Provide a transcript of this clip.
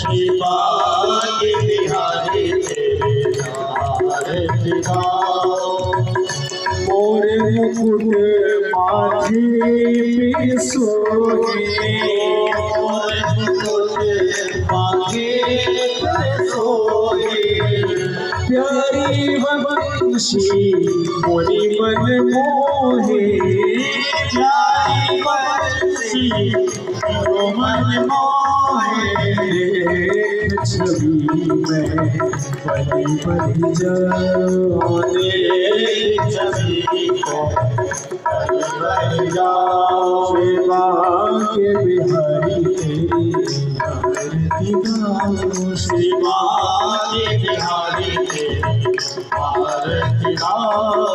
शिवा के बिहारी तेरे आरती गाओ। मोरे मुकुट माझी में सोहे, मोरे मुकुट मांगे सोहे। प्यारी वंशी मोरी मन मोहे, प्यारी बंसी मोरो मन मोहे। देख छवि में बलि बलि जाओ, देख छवि को बलि जाओ। शिवा के बिहारी तेरी आरती गाओ। शिवा के बिहारी तेरी आरती गाओ।